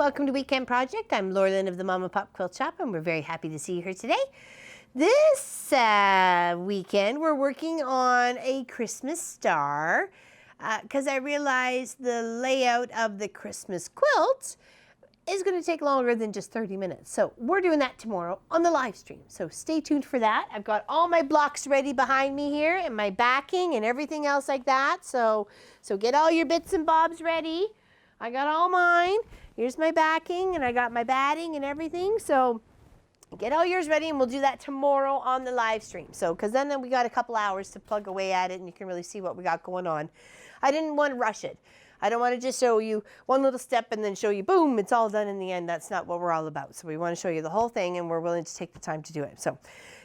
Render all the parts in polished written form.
welcome to Weekend Project. I'm Laura Lynn of the Mama Pop Quilt Shop, and we're very happy to see you here today. This weekend, we're working on a Christmas star because I realized the layout of the Christmas quilt is going to take longer than just 30 minutes. So we're doing that tomorrow on the live stream. So stay tuned for that. I've got all my blocks ready behind me here and my backing and everything else like that. So get all your bits and bobs ready. I got all mine. Here's my backing and I got my batting and everything. So get all yours ready and we'll do that tomorrow on the live stream. So, because then we got a couple hours to plug away at it and you can really see what we got going on. I didn't want to rush it. I don't want to just show you one little step and then show you, boom, it's all done in the end. That's not what we're all about. So we want to show you the whole thing and we're willing to take the time to do it. So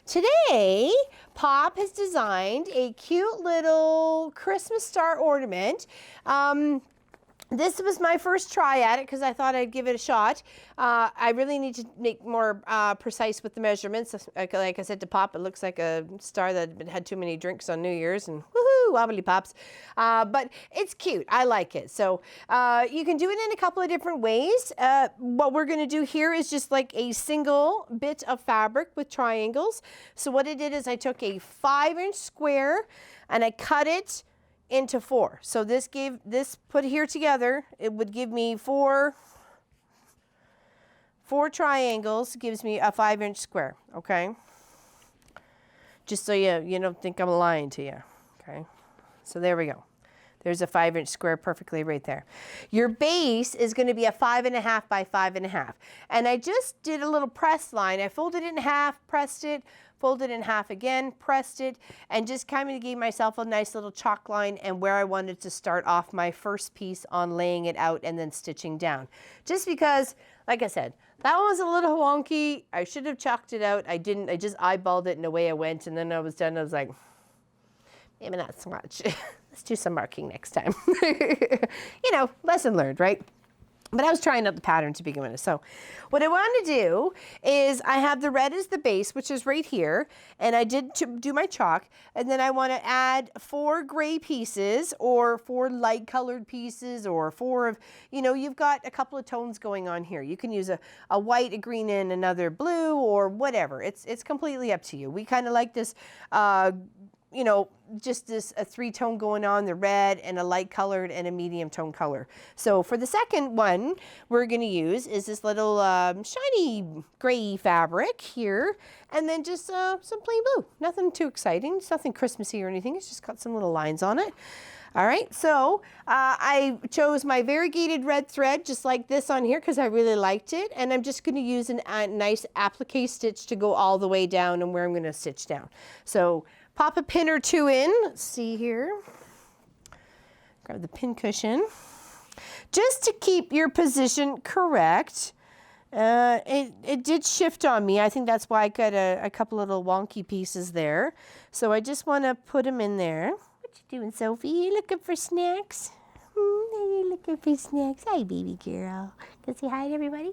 today, Pop has designed a cute little Christmas star ornament. This was my first try at it because I thought I'd give it a shot. I really need to make more precise with the measurements. Like I said to Pop, it looks like a star that had too many drinks on New Year's and woohoo, wobbly pops. But it's cute. I like it. So you can do it in a couple of different ways. What we're going to do here is just like a single bit of fabric with triangles. So what I did is I took a 5-inch square and I cut it into 4. So this put here together, it would give me four triangles, gives me a 5-inch square, okay? Just so you don't think I'm lying to you, okay? So there we go. There's a 5-inch square perfectly right there. Your base is going to be a 5.5 by 5.5. And I just did a little press line. I folded it in half, pressed it, folded in half again, pressed it, and just kind of gave myself a nice little chalk line and where I wanted to start off my first piece on laying it out and then stitching down. Just because, like I said, that one was a little wonky. I should have chalked it out. I didn't. I just eyeballed it and away I went. And then I was done. I was like, maybe not so much. Let's do some marking next time. Lesson learned, right? But I was trying out the pattern to begin with. So what I want to do is I have the red as the base, which is right here. And I did do my chalk. And then I want to add 4 gray pieces or 4 light colored pieces or 4 of, you've got a couple of tones going on here. You can use a white, a green, and another blue or whatever. It's completely up to you. We kind of like this, just this a 3-tone going on, the red and a light colored and a medium tone color. So for the second one we're going to use is this little shiny gray fabric here, and then just some plain blue. Nothing too exciting. It's nothing Christmassy or anything. It's just got some little lines on it. All right, so I chose my variegated red thread just like this on here because I really liked it, and I'm just going to use a nice applique stitch to go all the way down and where I'm going to stitch down. So pop a pin or 2 in. Let's see here. Grab the pin cushion. Just to keep your position correct. It did shift on me. I think that's why I got a couple little wonky pieces there. So I just want to put them in there. What you doing, Sophie? You looking for snacks? Are you looking for snacks? Hi, baby girl. Go say hi to everybody.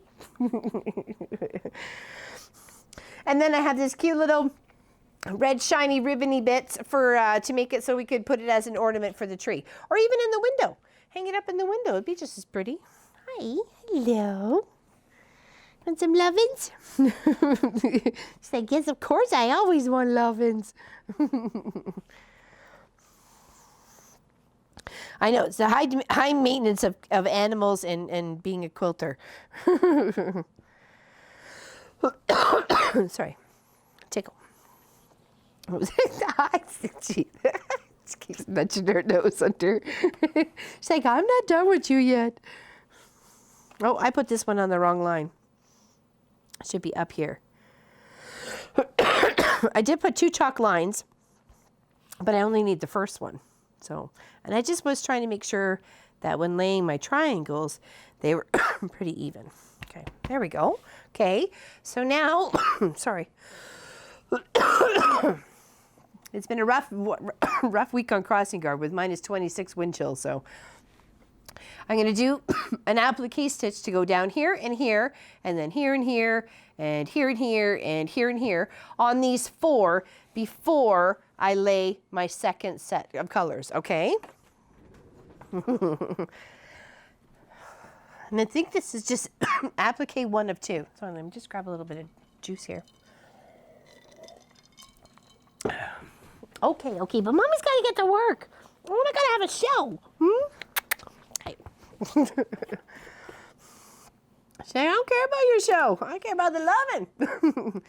And then I have this cute little red shiny ribbony bits for to make it so we could put it as an ornament for the tree, or even in the window. Hang it up in the window. It'd be just as pretty. Hi, hello. Want some lovin's? She's like, yes, of course. I always want lovin's. I know it's the high maintenance of animals and being a quilter. Sorry, tickle. What was it? She keeps nudging her nose under. She's like, I'm not done with you yet. Oh, I put this one on the wrong line. It should be up here. I did put 2 chalk lines, but I only need the first one. So, and I just was trying to make sure that when laying my triangles, they were pretty even. Okay, there we go. Okay, so now, sorry. It's been a rough week on crossing guard with -26 wind chill, so I'm going to do an applique stitch to go down here and here, and then here and here, and here and here, and here and here on these 4 before I lay my second set of colors, okay? And I think this is just applique 1 of 2. So let me just grab a little bit of juice here. Okay, but Mommy's got to get to work. We're not going to have a show. Hey. Say, I don't care about your show. I care about the loving.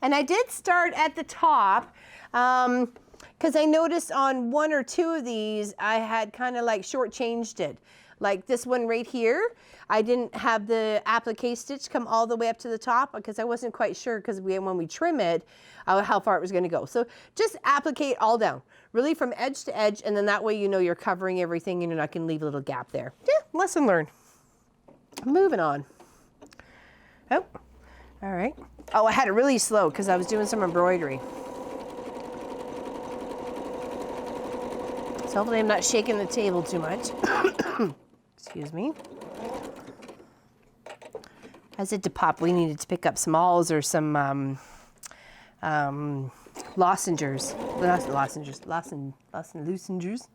And I did start at the top because I noticed on 1 or 2 of these, I had kind of like shortchanged it. Like this one right here, I didn't have the applique stitch come all the way up to the top because I wasn't quite sure because when we trim it, how far it was going to go. So just applique it all down, really from edge to edge, and then that way you know you're covering everything and you're not going to leave a little gap there. Yeah, lesson learned. Moving on. Oh, all right. Oh, I had it really slow because I was doing some embroidery. So hopefully I'm not shaking the table too much. Excuse me. As it to pop, we needed to pick up some alls or some lozengers. Lozengers.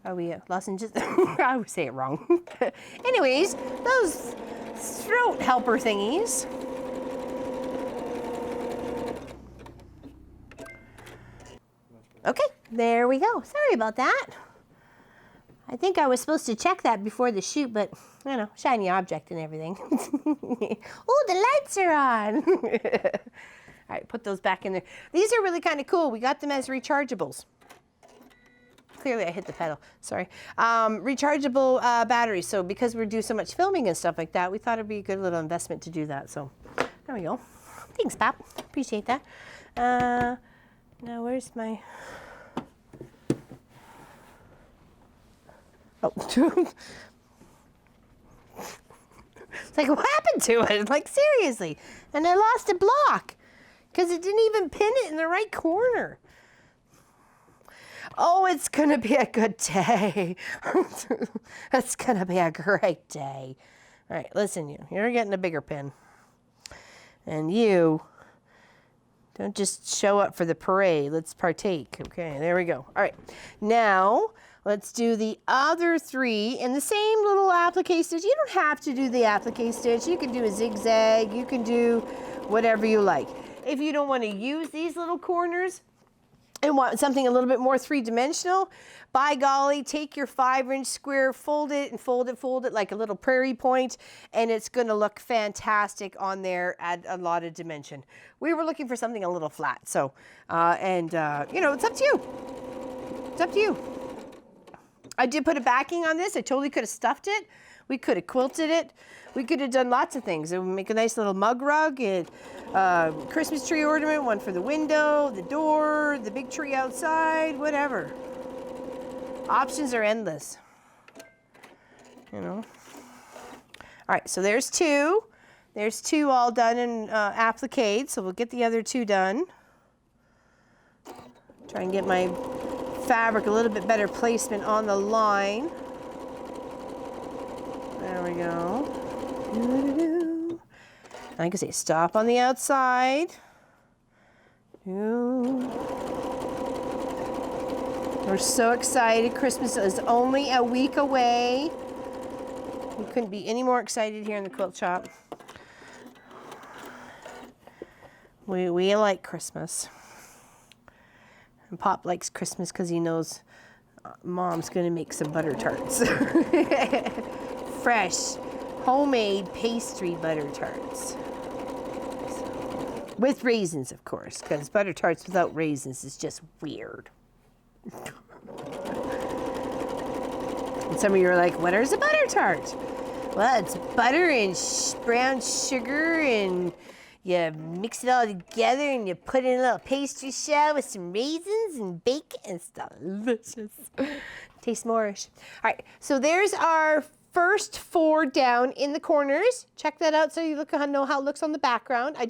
Are we lozenges? I always say it wrong. Anyways, those throat helper thingies. Okay, there we go. Sorry about that. I think I was supposed to check that before the shoot, but, you know, shiny object and everything. Oh, the lights are on. All right, put those back in there. These are really kind of cool. We got them as rechargeables. Clearly I hit the pedal, sorry. Rechargeable batteries. So because we do so much filming and stuff like that, we thought it'd be a good little investment to do that. So there we go. Thanks, Pop. Appreciate that. Now where's my... Oh. It's like, what happened to it? Like, seriously. And I lost a block because it didn't even pin it in the right corner. Oh, it's going to be a good day. It's going to be a great day. All right, listen, you're getting a bigger pin. And you don't just show up for the parade. Let's partake. Okay, there we go. All right, now let's do the other 3 in the same little applique stitch. You don't have to do the applique stitch. You can do a zigzag. You can do whatever you like. If you don't want to use these little corners and want something a little bit more 3-dimensional, by golly, take your 5-inch square, fold it and fold it like a little prairie point, and it's going to look fantastic on there, add a lot of dimension. We were looking for something a little flat, so, you know, it's up to you. It's up to you. I did put a backing on this. I totally could have stuffed it. We could have quilted it. We could have done lots of things. It would make a nice little mug rug, and Christmas tree ornament, one for the window, the door, the big tree outside, whatever. Options are endless. You know. All right, so there's 2. There's 2 all done in applique, so we'll get the other 2 done. Try and get my fabric a little bit better placement on the line. There we go. I can say stop on the outside. We're so excited. Christmas is only a week away. We couldn't be any more excited here in the quilt shop. We like Christmas. And Pop likes Christmas because he knows Mom's going to make some butter tarts. Fresh, homemade pastry butter tarts. With raisins, of course, because butter tarts without raisins is just weird. And some of you are like, what is a butter tart? Well, it's butter and brown sugar, and you mix it all together and you put it in a little pastry shell with some raisins and bacon. It's delicious. Tastes Moorish. All right, so there's our first 4 down in the corners. Check that out so you know how it looks on the background. I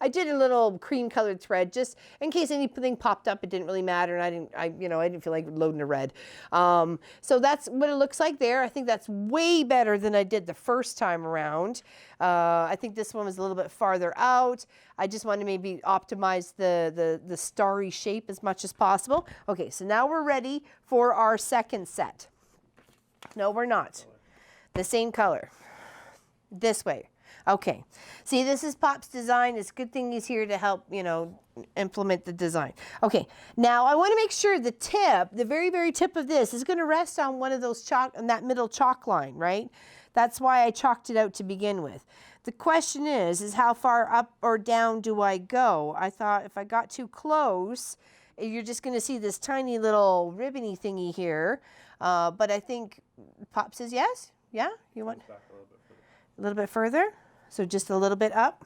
did a little cream colored thread just in case anything popped up. It didn't really matter, and I didn't feel like loading a red. So that's what it looks like there. I think that's way better than I did the first time around. I think this one was a little bit farther out. I just want to maybe optimize the starry shape as much as possible. Okay, so now we're ready for our second set. No, we're not. The same color. This way. Okay. See, this is Pop's design. It's a good thing he's here to help, you know, implement the design. Okay. Now I want to make sure the tip, the very, very tip of this is going to rest on one of those chalk, on that middle chalk line, right? That's why I chalked it out to begin with. The question is how far up or down do I go? I thought if I got too close, you're just going to see this tiny little ribbony thingy here. But I think Pop says yes. Yeah? You want Back a little bit further? So just a little bit up?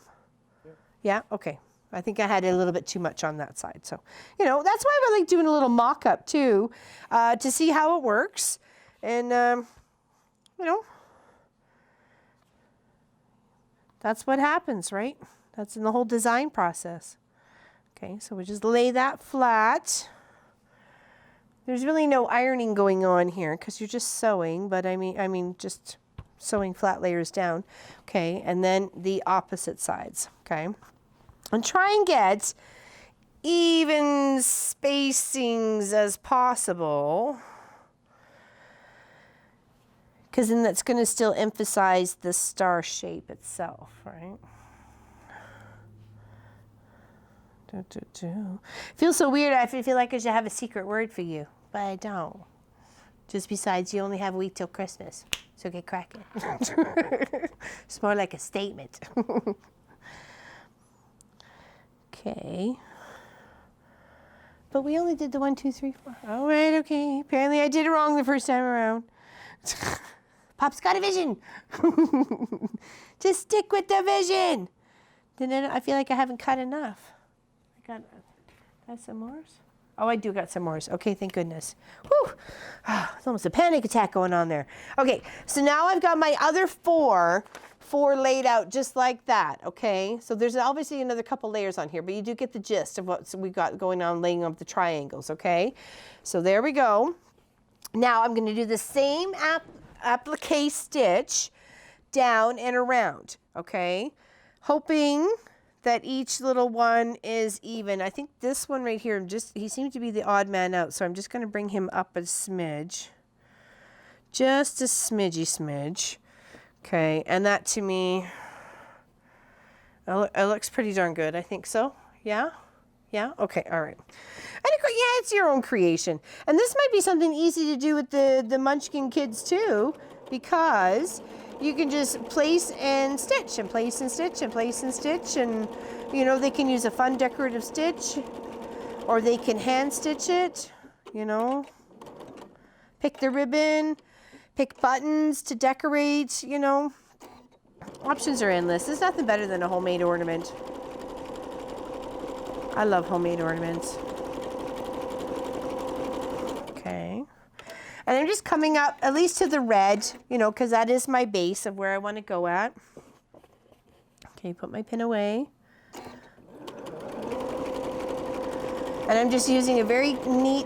Yeah? Okay. I think I had a little bit too much on that side. So, you know, that's why I like doing a little mock-up too, to see how it works. And, you know, that's what happens, right? That's in the whole design process. Okay, so we just lay that flat. There's really no ironing going on here because you're just sewing, but I mean just sewing flat layers down. Okay, and then the opposite sides, okay? And try and get even spacings as possible, because then that's going to still emphasize the star shape itself, right? Feels so weird. I feel like I should have a secret word for you, but I don't. Just besides, you only have a week till Christmas, so get cracking. It's more like a statement. Okay. But we only did the 1, 2, 3, 4. All right, okay. Apparently I did it wrong the first time around. Pop's got a vision. Just stick with the vision. Then I feel like I haven't cut enough. Got some more? Oh, I do got some more. Okay, thank goodness. Whew. Oh, it's almost a panic attack going on there. Okay, so now I've got my other four laid out just like that, okay? So there's obviously another couple layers on here, but you do get the gist of what we got going on laying up the triangles, okay? So there we go. Now I'm going to do the same applique stitch down and around, okay? Hoping that each little one is even. I think this one right here, he seems to be the odd man out, so I'm just going to bring him up a smidge. Just a smidgy. Okay, and that to me, it looks pretty darn good. I think so. Yeah? Yeah? Okay, all right. And yeah, it's your own creation. And this might be something easy to do with the Munchkin kids too, because you can just place and stitch and place and stitch and place and stitch, and you know, they can use a fun decorative stitch, or they can hand stitch it, you know, pick the ribbon, pick buttons to decorate, you know. Options are endless. There's nothing better than a homemade ornament. I love homemade ornaments. Okay. And I'm just coming up at least to the red, you know, because that is my base of where I want to go at. Okay, put my pin away. And I'm just using a very neat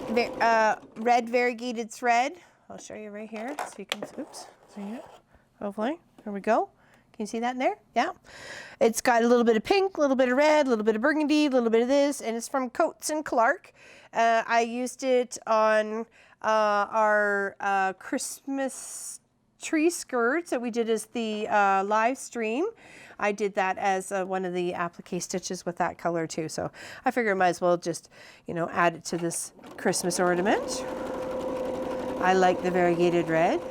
red variegated thread. I'll show you right here so you can, oops, see it? Hopefully, there we go. Can you see that in there? Yeah. It's got a little bit of pink, a little bit of red, a little bit of burgundy, a little bit of this, and it's from Coats and Clark. I used it on our Christmas tree skirts that we did as the live stream. I did that as one of the applique stitches with that color too. So I figure I might as well just, you know, add it to this Christmas ornament. I like the variegated red.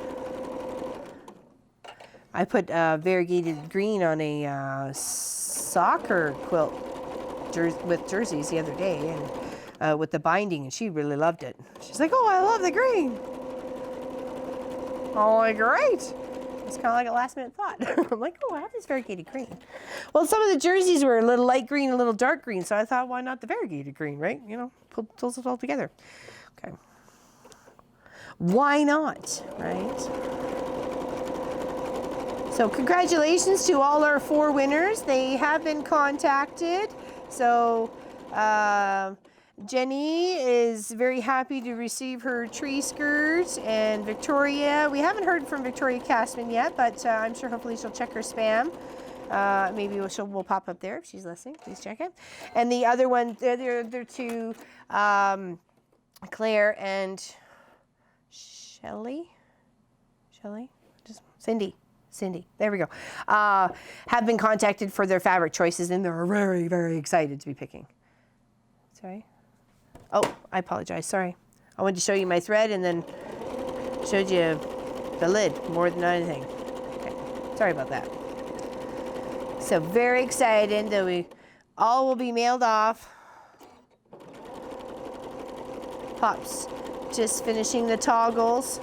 I put variegated green on a soccer quilt with jerseys the other day, and with the binding, and she really loved it. She's like, "Oh, I love the green." Oh, great! It's kind of like a last-minute thought. I'm like, "Oh, I have this variegated green." Well, some of the jerseys were a little light green, a little dark green, so I thought, why not the variegated green, right? You know, pulls it all together. Okay. Why not, right? So congratulations to all our 4 winners. They have been contacted. So Jenny is very happy to receive her tree skirt, and Victoria, we haven't heard from Victoria Castman yet, but I'm sure hopefully she'll check her spam. Maybe we'll pop up there if she's listening. Please check it. And the other one, they're to Claire and Shelley? Just Cindy. Cindy, there we go, have been contacted for their fabric choices, and they're very, very excited to be picking. Sorry. Oh, I apologize. Sorry. I wanted to show you my thread and then showed you the lid more than anything. Okay. Sorry about that. So very excited that we all will be mailed off. Pop's just finishing the toggles.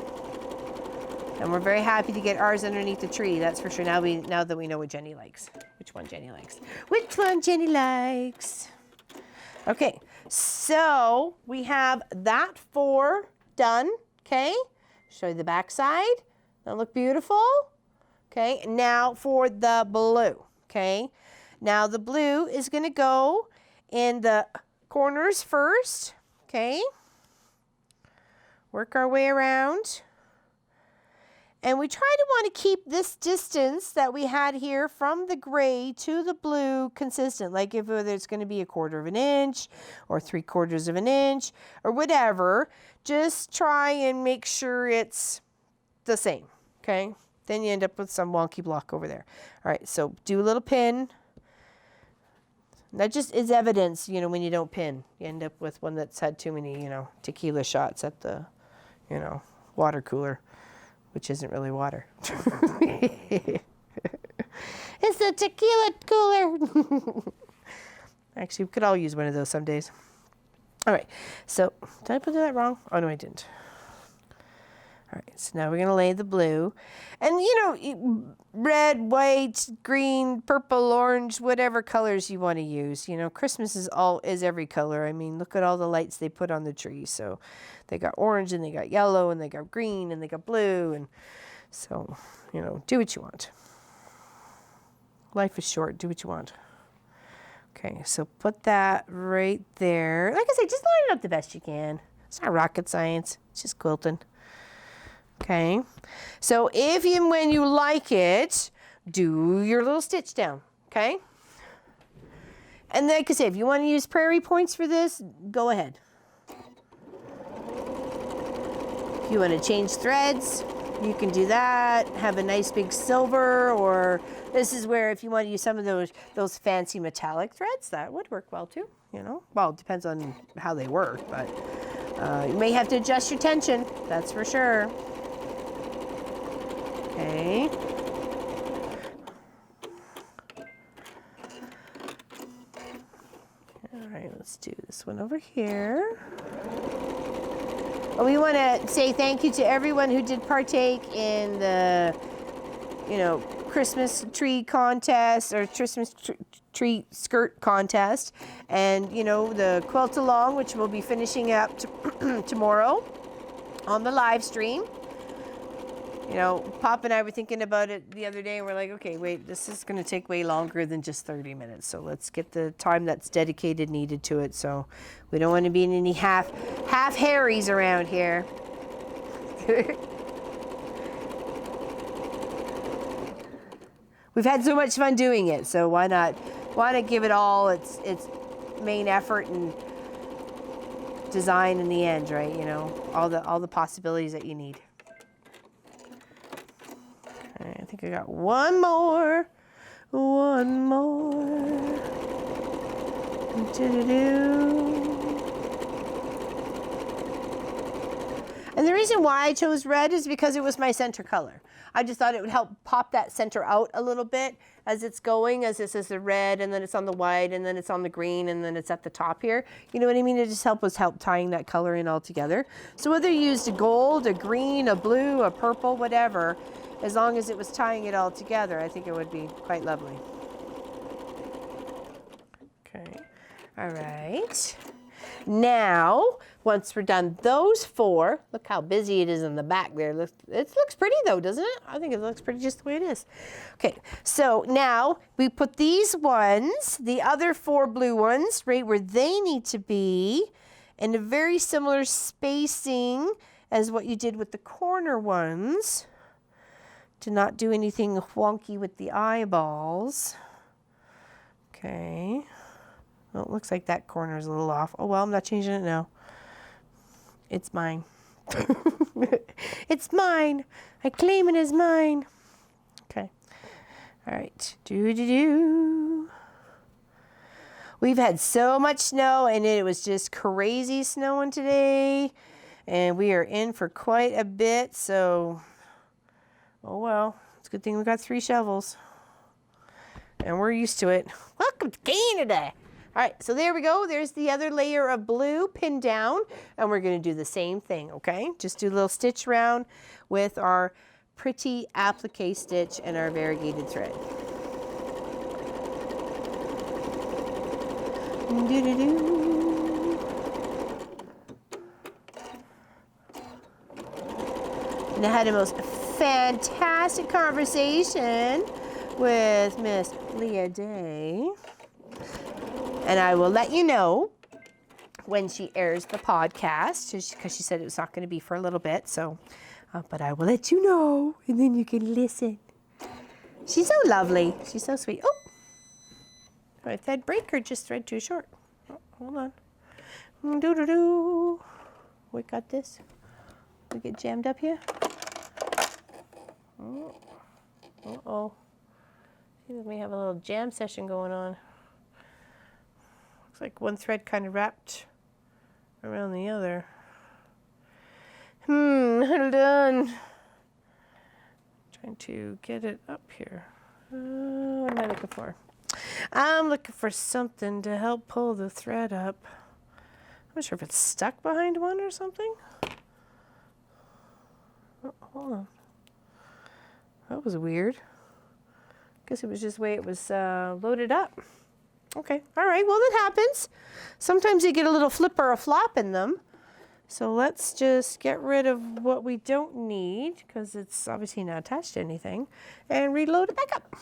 And we're very happy to get ours underneath the tree, that's for sure. Now that we know what Jenny likes. Which one Jenny likes. Which one Jenny likes. Okay, so we have that 4 done, okay? Show you the back side. That look beautiful. Okay, now for the blue, okay? Now the blue is gonna go in the corners first, okay? Work our way around. And we try to want to keep this distance that we had here from the gray to the blue consistent. Like if whether it's going to be 1/4 of an inch or 3/4 of an inch or whatever, just try and make sure it's the same, okay? Then you end up with some wonky block over there. All right, so do a little pin. That just is evidence, you know, when you don't pin. You end up with one that's had too many, you know, tequila shots at the, you know, water cooler. Which isn't really water. It's the tequila cooler. Actually, we could all use one of those some days. All right, so did I put that wrong? Oh, no, I didn't. All right, so now we're gonna lay the blue. And you know, red, white, green, purple, orange, whatever colors you want to use. You know, Christmas is every color. I mean, look at all the lights they put on the tree. So they got orange and they got yellow and they got green and they got blue. And so, you know, do what you want. Life is short, do what you want. Okay, so put that right there. Like I said, just line it up the best you can. It's not rocket science, it's just quilting. Okay, so if and when you like it, do your little stitch down, okay? And like I say, if you want to use prairie points for this, go ahead. If you want to change threads, you can do that. Have a nice big silver, or this is where if you want to use some of those fancy metallic threads, that would work well too, you know? Well, it depends on how they work, but you may have to adjust your tension, that's for sure. Okay. All right, let's do this one over here. We want to say thank you to everyone who did partake in the, you know, Christmas tree contest or Christmas tree skirt contest, and you know, the quilt along, which we'll be finishing up tomorrow on the live stream. You know, Pop and I were thinking about it the other day, and we're like, okay, wait, this is going to take way longer than just 30 minutes. So let's get the time that's dedicated needed to it. So we don't want to be in any half Harrys around here. We've had so much fun doing it, so why not give it all its main effort and design in the end, right? You know, all the possibilities that you need. I think I got one more. And the reason why I chose red is because it was my center color. I just thought it would help pop that center out a little bit as it's going, as this is the red, and then it's on the white, and then it's on the green, and then it's at the top here. You know what I mean? It just helped tying that color in all together. So whether you used a gold, a green, a blue, a purple, whatever, as long as it was tying it all together, I think it would be quite lovely. Okay, all right. Now, once we're done those 4, look how busy it is in the back there. It looks pretty though, doesn't it? I think it looks pretty just the way it is. Okay, so now we put these ones, the other 4 blue ones, right where they need to be, in a very similar spacing as what you did with the corner ones, to not do anything wonky with the eyeballs. Okay. Well, it looks like that corner is a little off. Oh, well, I'm not changing it now. It's mine. It's mine. I claim it as mine. Okay. All right. Do-do-do. We've had so much snow, and it was just crazy snowing today. And we are in for quite a bit, so, oh well. It's a good thing we got 3 shovels. And we're used to it. Welcome to Canada. All right, so there we go. There's the other layer of blue pinned down, and we're gonna do the same thing, okay? Just do a little stitch round with our pretty applique stitch and our variegated thread. And I had a most fantastic conversation with Miss Leah Day. And I will let you know when she airs the podcast, because she said it was not going to be for a little bit. So, but I will let you know, and then you can listen. She's so lovely. She's so sweet. Oh, my thread break or just thread too short? Oh, hold on. Do-do-do. We got this. We get jammed up here. Oh. Uh-oh. See, we have a little jam session going on. Looks like one thread kind of wrapped around the other. Hold on. Trying to get it up here. What am I looking for? I'm looking for something to help pull the thread up. I'm not sure if it's stuck behind one or something. Oh, hold on. That was weird. Guess it was just the way it was loaded up. Okay, all right, well, that happens. Sometimes you get a little flip or a flop in them. So let's just get rid of what we don't need, because it's obviously not attached to anything, and reload it back up.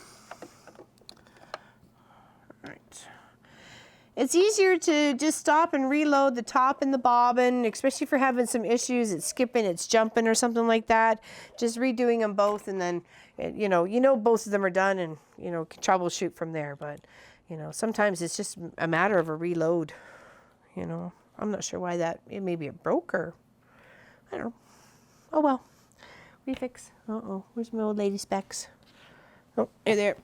All right. It's easier to just stop and reload the top and the bobbin, especially if you're having some issues. It's skipping, it's jumping or something like that. Just redoing them both, and then, you know both of them are done, and, troubleshoot from there. But, sometimes it's just a matter of a reload, I'm not sure why maybe it broke, or I don't know. Oh well, we fix. Uh-oh, where's my old lady specs? Oh, hey there.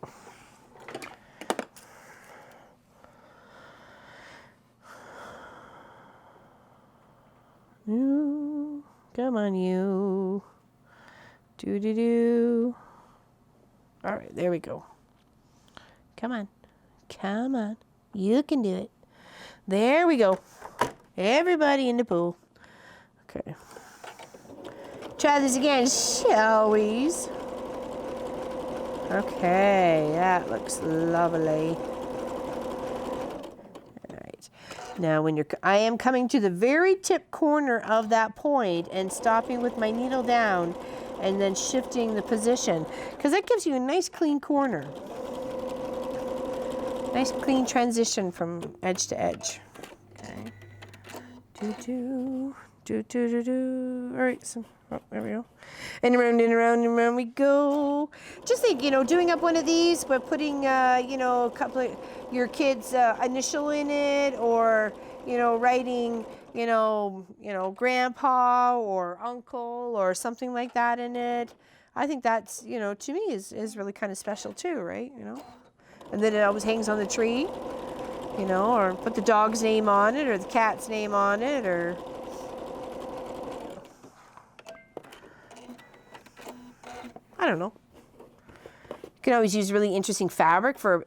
No, come on, you. Do-do-do. All right, there we go. Come on. Come on. You can do it. There we go. Everybody in the pool. Okay. Try this again, shall we? Okay, that looks lovely. Now, I am coming to the very tip corner of that point and stopping with my needle down and then shifting the position, because that gives you a nice clean corner. Nice clean transition from edge to edge. Okay. Do-do. All right, so, there we go. And around we go. Just think, doing up one of these, but putting, a couple of your kids' initial in it, or, writing, grandpa or uncle or something like that in it. I think that's, to me is really kind of special too, right? And then it always hangs on the tree, or put the dog's name on it, or the cat's name on it, or... I don't know. You can always use really interesting fabric for,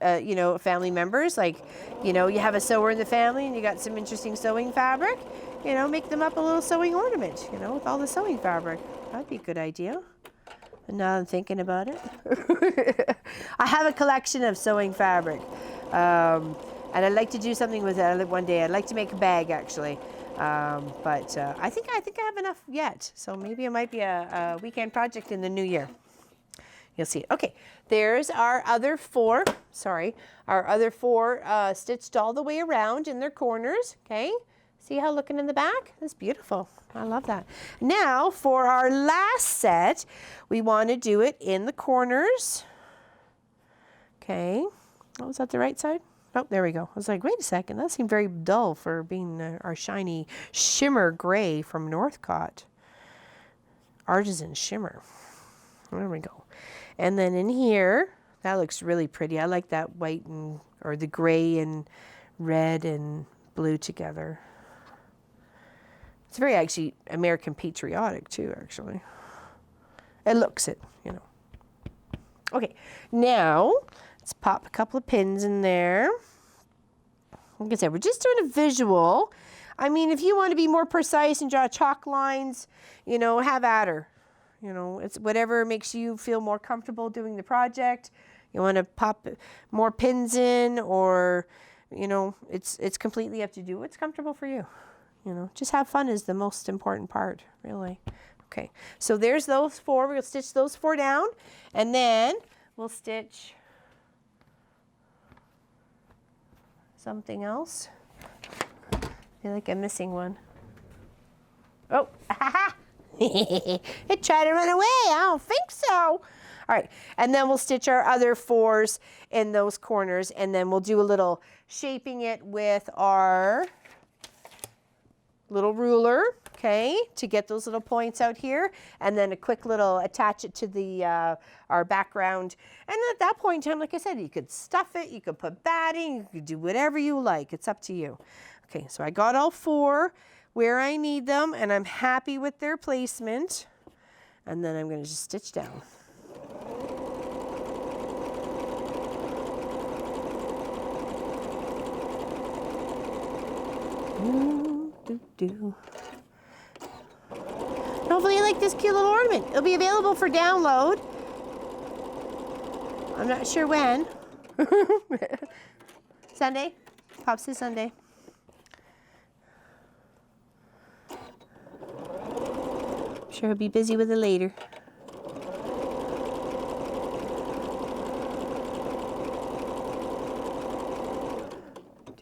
family members. Like, you have a sewer in the family and you got some interesting sewing fabric. Make them up a little sewing ornament, with all the sewing fabric. That'd be a good idea. And now I'm thinking about it. I have a collection of sewing fabric. And I'd like to do something with it one day. I'd like to make a bag, actually. But I think I have enough yet. So maybe it might be a weekend project in the new year. You'll see it. Okay, there's our other four, stitched all the way around in their corners, okay? See how looking in the back? That's beautiful. I love that. Now, for our last set, we want to do it in the corners. Okay. Oh, was that the right side? Oh, there we go. I was like, wait a second. That seemed very dull for being our shiny shimmer gray from Northcott. Artisan shimmer. There we go. And then in here, That looks really pretty. I like that white and, or the gray and red and blue together. It's very actually American patriotic too, actually. It looks it, you know. Okay, now let's pop a couple of pins in there. Like I said, we're just doing a visual. I mean, if you want to be more precise and draw chalk lines, you know, have at her. You know, it's whatever makes you feel more comfortable doing the project. You want to pop more pins in, or, you know, it's completely up to you. What's comfortable for you. You know, just have fun is the most important part, really. Okay, so there's those 4. We'll stitch those 4 down, and then we'll stitch something else. I feel like I'm missing one. Oh, it tried to run away. I don't think so. All right, and then we'll stitch our other 4s in those corners, and then we'll do a little shaping it with our little ruler, okay, to get those little points out here, and then a quick little attach it to the our background. And at that point in time, like I said, you could stuff it, you could put batting, you could do whatever you like. It's up to you. Okay, so I got all 4 where I need them, and I'm happy with their placement. And then I'm going to just stitch down. Hopefully you like this cute little ornament. It'll be available for download. I'm not sure when. Sunday. Pops is Sunday. I'm sure he'll be busy with it later.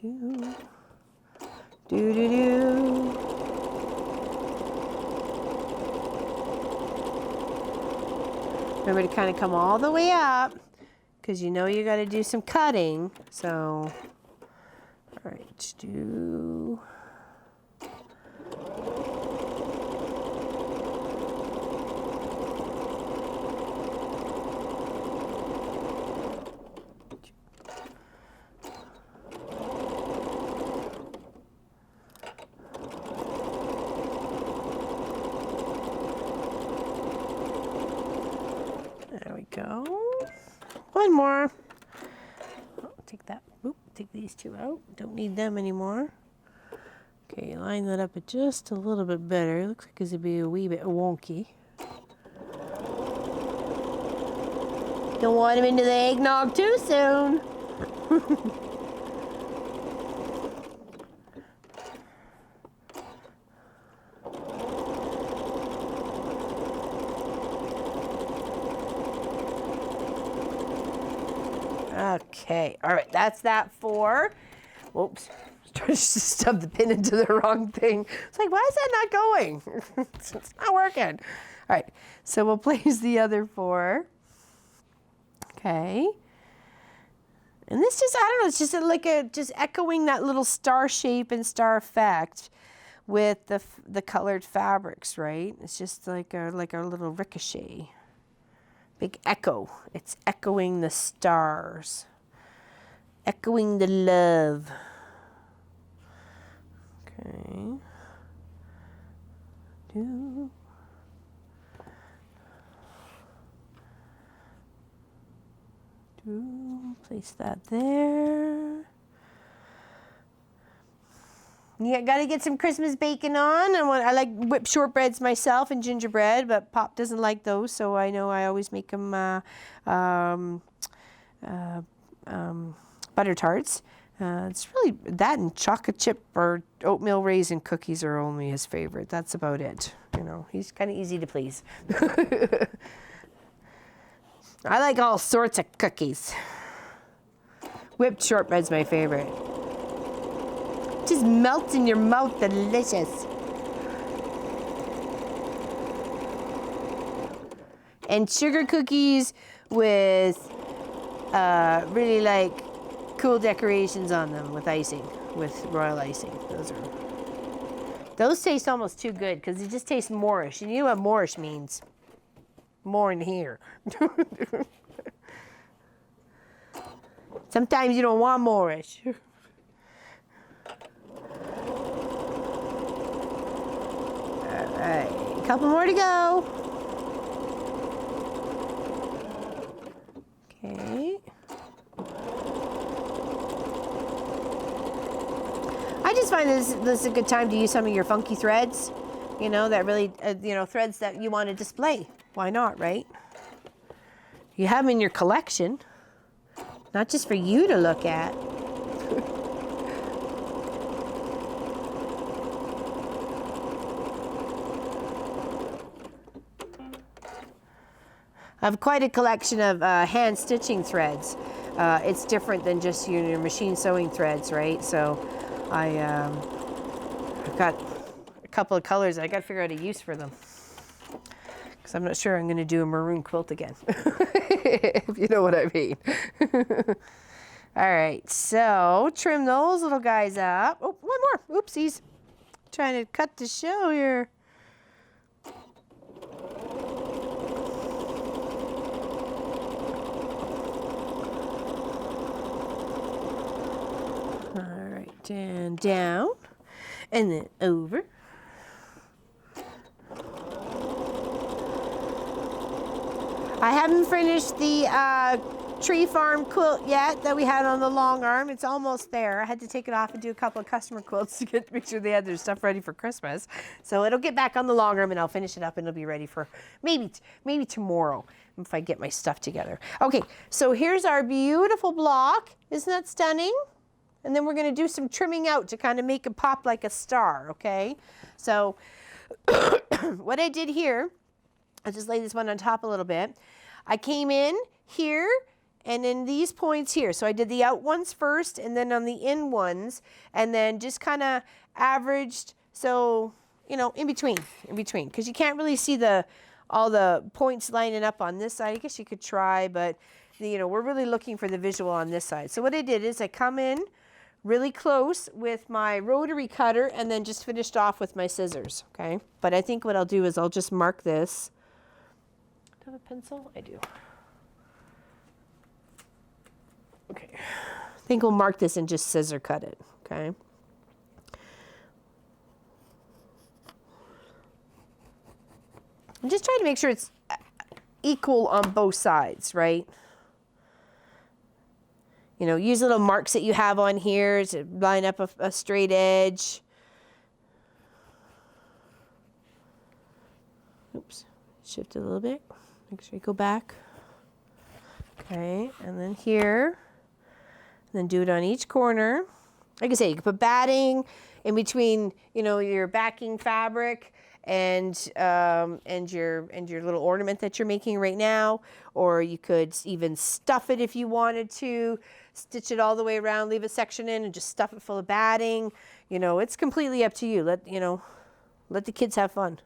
Do. Do do do. Remember to kind of come all the way up, because you know you got to do some cutting. So, all right, do. There we go. One more. Oh, take that. Oop, take these 2 out. Don't need them anymore. Okay, line that up just a little bit better. Looks like it's gonna be a wee bit wonky. Don't want him into the eggnog too soon. Okay, all right, that's that 4. Whoops, trying to stub the pin into the wrong thing. It's like, why is that not going? It's not working. All right, so we'll place the other 4. Okay. And this just, I don't know, it's just like just echoing that little star shape and star effect with the colored fabrics, right? It's just like a little ricochet. Big echo. It's echoing the stars. Echoing the love. Okay. Place that there. Yeah, gotta get some Christmas bacon on. I like whipped shortbreads myself and gingerbread, but Pop doesn't like those, so I know I always make him butter tarts. It's really that, and chocolate chip or oatmeal raisin cookies are only his favorite. That's about it. You know, he's kind of easy to please. I like all sorts of cookies. Whipped shortbread's my favorite. Just melts in your mouth, delicious. And sugar cookies with really like cool decorations on them with icing, with royal icing. Those taste almost too good because it just tastes Moorish. And you know what Moorish means? More in here. Sometimes you don't want more-ish. All right, a couple more to go. Okay. I just find this is a good time to use some of your funky threads, you know, that really, you know, threads that you want to display. Why not, right? You have them in your collection, not just for you to look at. I have quite a collection of hand stitching threads. It's different than just your machine sewing threads, right? So I've got a couple of colors. I got to figure out a use for them, because I'm not sure I'm going to do a maroon quilt again, if you know what I mean. All right, so trim those little guys up. Oh, one more. Oopsies. Trying to cut the show here. All right, and down, and then over. I haven't finished the tree farm quilt yet that we had on the long arm. It's almost there. I had to take it off and do a couple of customer quilts to make sure they had their stuff ready for Christmas. So it'll get back on the long arm and I'll finish it up and it'll be ready for maybe tomorrow if I get my stuff together. Okay, so here's our beautiful block. Isn't that stunning? And then we're going to do some trimming out to kind of make it pop like a star, okay? So what I did here, I'll just lay this one on top a little bit. I came in here and in these points here. So I did the out ones first and then on the in ones, and then just kind of averaged, so, you know, in between, because you can't really see all the points lining up on this side. I guess you could try, but, you know, we're really looking for the visual on this side. So what I did is I come in really close with my rotary cutter and then just finished off with my scissors, okay? But I think what I'll do is I'll just mark this. Do I have a pencil? I do. Okay. I think we'll mark this and just scissor cut it, okay? I'm just trying to make sure it's equal on both sides, right? You know, use little marks that you have on here to line up a straight edge. Oops, shift it a little bit. Make sure you go back. Okay, and then here. And then do it on each corner. Like I say, you can put batting in between, you know, your backing fabric and your little ornament that you're making right now, or you could even stuff it if you wanted to, stitch it all the way around, leave a section in, and just stuff it full of batting. You know, it's completely up to you. Let the kids have fun.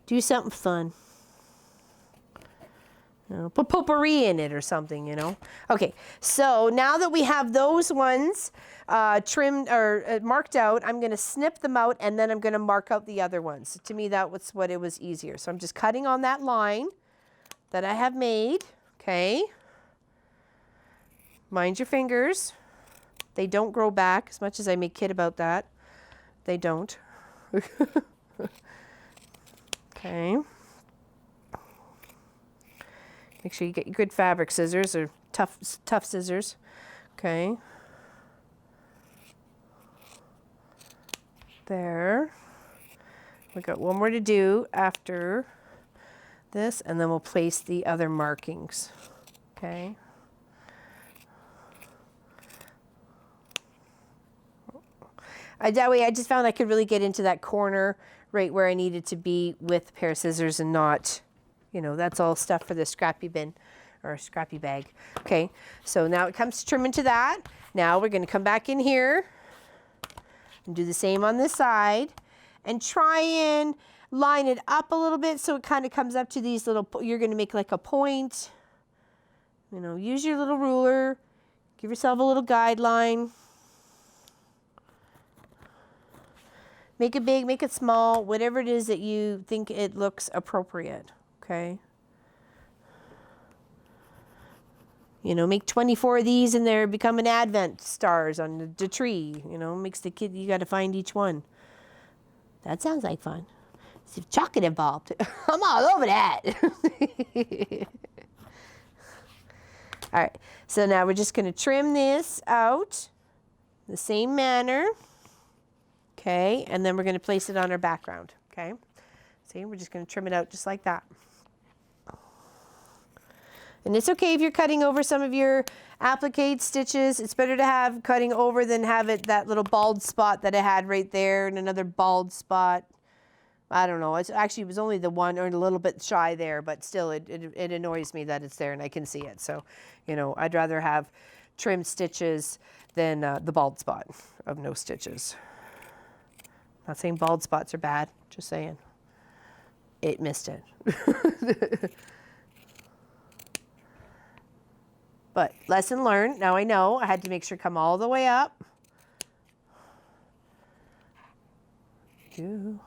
Do something fun. You know, put potpourri in it or something, you know. Okay, so now that we have those ones trimmed or marked out, I'm going to snip them out and then I'm going to mark out the other ones. So to me, that was what it was easier. So I'm just cutting on that line that I have made, okay. Mind your fingers. They don't grow back, as much as I make kid about that. They don't. Okay. Make sure you get your good fabric scissors or tough scissors. Okay. There. We got one more to do after this, and then we'll place the other markings. Okay. That way I just found I could really get into that corner right where I needed to be with a pair of scissors and not, you know, that's all stuff for the scrappy bin or scrappy bag. Okay, so now it comes to trim into that. Now we're going to come back in here and do the same on this side and try and line it up a little bit so it kind of comes up to these little, you're going to make like a point. You know, use your little ruler, give yourself a little guideline. Make it big, make it small, whatever it is that you think it looks appropriate, okay? You know, make 24 of these and they're becoming Advent stars on the tree. You know, makes the kid, you got to find each one. That sounds like fun. See, chocolate involved. I'm all over that. All right, so now we're just going to trim this out the same manner. Okay, and then we're going to place it on our background. Okay, see, we're just going to trim it out just like that. And it's okay if you're cutting over some of your applique stitches. It's better to have cutting over than have it that little bald spot that I had right there and another bald spot. I don't know. It was only the one or a little bit shy there, but still it annoys me that it's there and I can see it. So, you know, I'd rather have trimmed stitches than the bald spot of no stitches. Not saying bald spots are bad, just saying. It missed it. But lesson learned. Now I know I had to make sure come all the way up.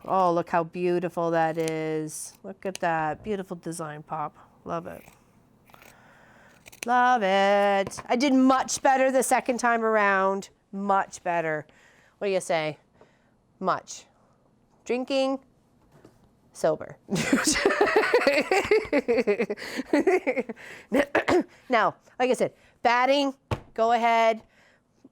Oh, look how beautiful that is. Look at that. Beautiful design, Pop. Love it. Love it. I did much better the second time around. Much better. What do you say? Much. Drinking, sober. Now, like I said, batting, go ahead,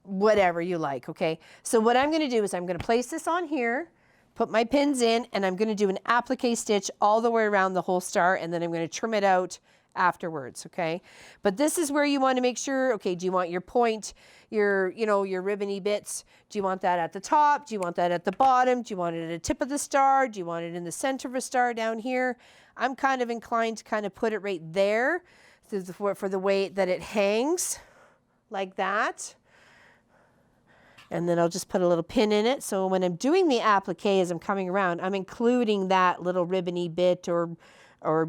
whatever you like, okay? So what I'm going to do is I'm going to place this on here, put my pins in, and I'm going to do an applique stitch all the way around the whole star, and then I'm going to trim it out afterwards, okay? But this is where you want to make sure, okay, do you want your point, your ribbony bits? Do you want that at the top? Do you want that at the bottom? Do you want it at the tip of the star? Do you want it in the center of a star down here? I'm kind of inclined to kind of put it right there for the way that it hangs, like that. And then I'll just put a little pin in it. So when I'm doing the applique as I'm coming around, I'm including that little ribbony bit or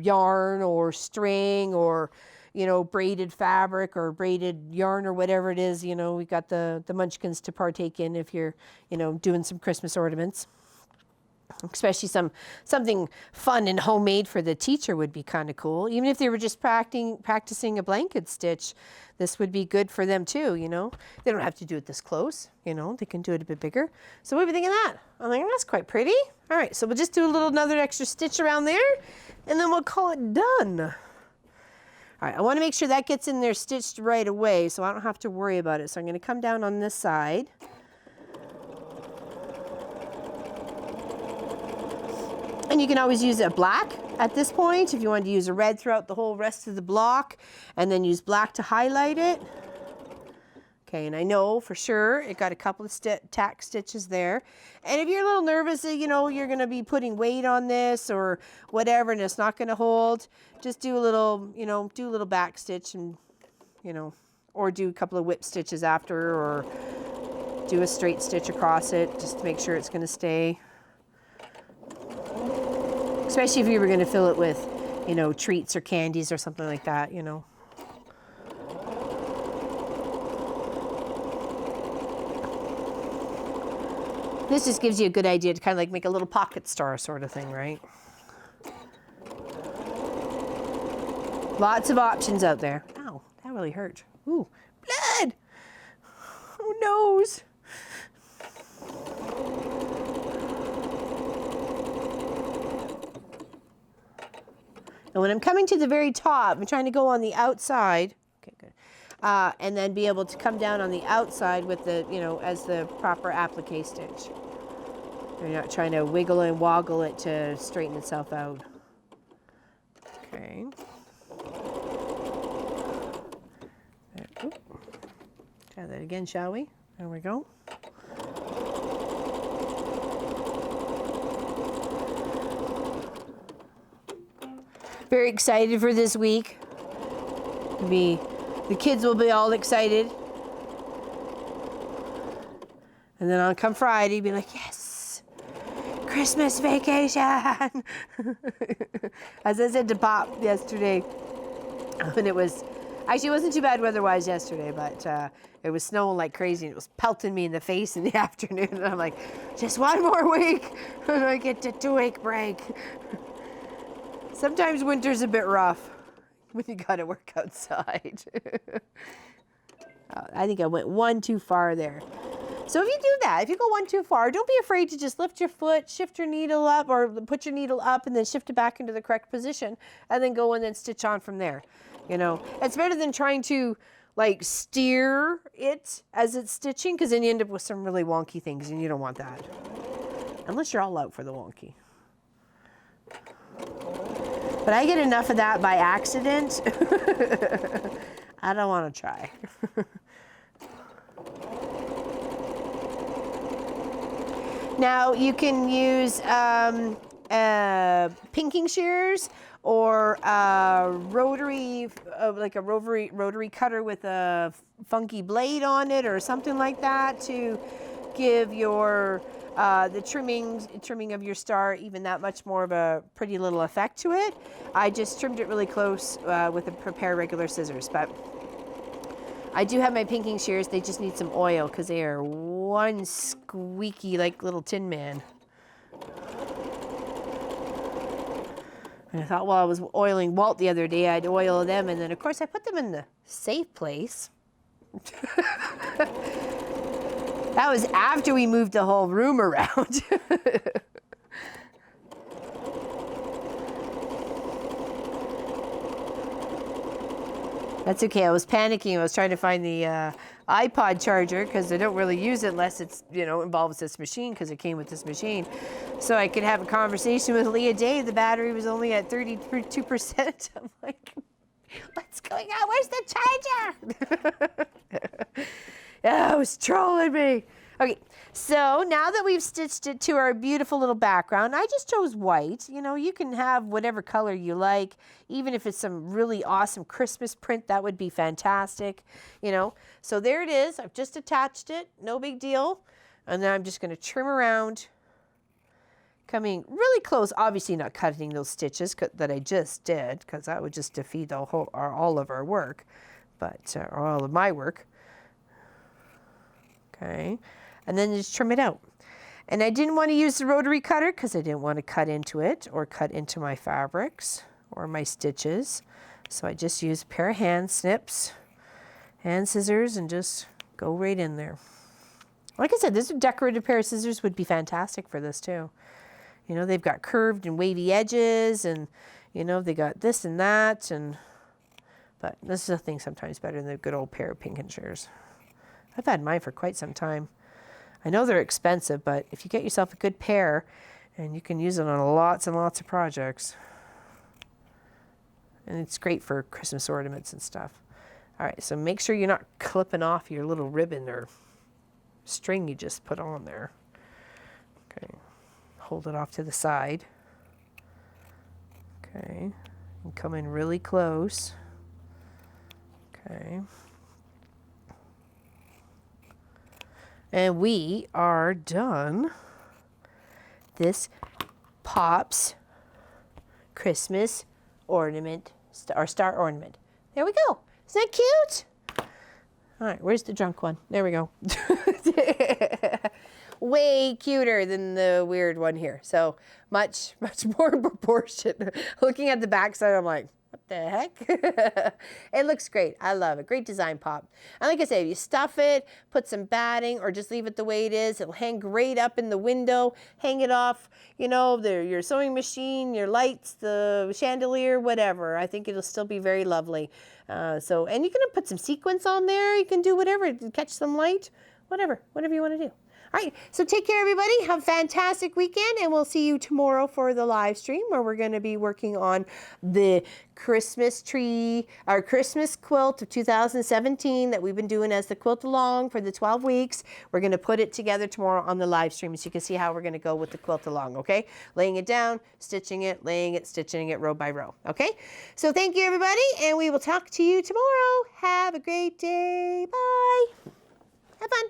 yarn or string or, you know, braided fabric or braided yarn or whatever it is. You know, we got the munchkins to partake in if you're, you know, doing some Christmas ornaments. Especially something fun and homemade for the teacher would be kind of cool. Even if they were just practicing a blanket stitch, this would be good for them too, you know. They don't have to do it this close, you know. They can do it a bit bigger. So what do you think of that? I'm like, that's quite pretty. All right, so we'll just do another extra stitch around there, and then we'll call it done. All right, I want to make sure that gets in there stitched right away so I don't have to worry about it. So I'm going to come down on this side. And you can always use a black at this point if you wanted to use a red throughout the whole rest of the block and then use black to highlight it. Okay, and I know for sure it got a couple of tack stitches there. And if you're a little nervous, you know, you're going to be putting weight on this or whatever and it's not going to hold, just do a little, you know, do a little back stitch and, you know, or do a couple of whip stitches after or do a straight stitch across it just to make sure it's going to stay. Especially if you were going to fill it with, you know, treats or candies or something like that, you know. This just gives you a good idea to kind of like make a little pocket star sort of thing, right? Lots of options out there. Ow, that really hurt. Ooh, blood! Oh, nose! And when I'm coming to the very top, I'm trying to go on the outside, okay, good, and then be able to come down on the outside with the, you know, as the proper applique stitch. You're not trying to wiggle and woggle it to straighten itself out. Okay. Try that again, shall we? There we go. Very excited for this week. The kids will be all excited. And then on come Friday, be like, yes, Christmas vacation. As I said to Pop yesterday, when it was, actually it wasn't too bad weather-wise yesterday, but it was snowing like crazy and it was pelting me in the face in the afternoon. And I'm like, just one more week and I get to 2-week break. Sometimes winter's a bit rough. when you got to work outside. I think I went one too far there. So if you do that, if you go one too far, don't be afraid to just lift your foot, shift your needle up, or put your needle up and then shift it back into the correct position, and then go and then stitch on from there. You know, it's better than trying to like steer it as it's stitching, because then you end up with some really wonky things, and you don't want that. Unless you're all out for the wonky. But I get enough of that by accident. I don't want to try. Now you can use pinking shears or rotary, like a rotary cutter with a funky blade on it or something like that to give your the trimming of your star even that much more of a pretty little effect to it. I just trimmed it really close with a pair of regular scissors, but I do have my pinking shears. They just need some oil because they are one squeaky like little Tin Man. And I thought while I was oiling Walt the other day, I'd oil them, and then of course I put them in the safe place. That was after we moved the whole room around. That's okay. I was panicking. I was trying to find the iPod charger because I don't really use it unless it's, you know, involves this machine, because it came with this machine. So I could have a conversation with Leah Day. The battery was only at 32%. I'm like, what's going on? Where's the charger? Yeah, it was trolling me. Okay, so now that we've stitched it to our beautiful little background, I just chose white. You know, you can have whatever color you like. Even if it's some really awesome Christmas print, that would be fantastic. You know, so there it is. I've just attached it. No big deal. And then I'm just going to trim around, coming really close. Obviously not cutting those stitches that I just did, because that would just defeat the whole, all of our work, but or all of my work. Okay, and then just trim it out. And I didn't want to use the rotary cutter because I didn't want to cut into it or cut into my fabrics or my stitches. So I just used a pair of hand snips, hand scissors, and just go right in there. Like I said, this decorative pair of scissors would be fantastic for this too. You know, they've got curved and wavy edges, and you know, they got this and that, and but this is a thing sometimes better than the good old pair of pinking shears. I've had mine for quite some time. I know they're expensive, but if you get yourself a good pair, and you can use it on lots and lots of projects. And it's great for Christmas ornaments and stuff. All right, so make sure you're not clipping off your little ribbon or string you just put on there. Okay, hold it off to the side. Okay, and come in really close. Okay. And we are done. This Pops Christmas ornament, or star ornament. There we go. Isn't that cute? All right, where's the drunk one? There we go. Way cuter than the weird one here. So much more in proportion. Looking at the back side, I'm like, what the heck? It looks great. I love it. Great design, Pop. And like I said, if you stuff it, put some batting, or just leave it the way it is, it'll hang great up in the window. Hang it off, you know, your sewing machine, your lights, the chandelier, whatever. I think it'll still be very lovely. And you can put some sequins on there. You can do whatever, catch some light, whatever you want to do. All right, so take care, everybody. Have a fantastic weekend, and we'll see you tomorrow for the live stream where we're going to be working on the Christmas tree, our Christmas quilt of 2017 that we've been doing as the quilt along for the 12 weeks. We're going to put it together tomorrow on the live stream so you can see how we're going to go with the quilt along, okay? Laying it down, stitching it, laying it, stitching it row by row, okay? So thank you, everybody, and we will talk to you tomorrow. Have a great day. Bye. Have fun.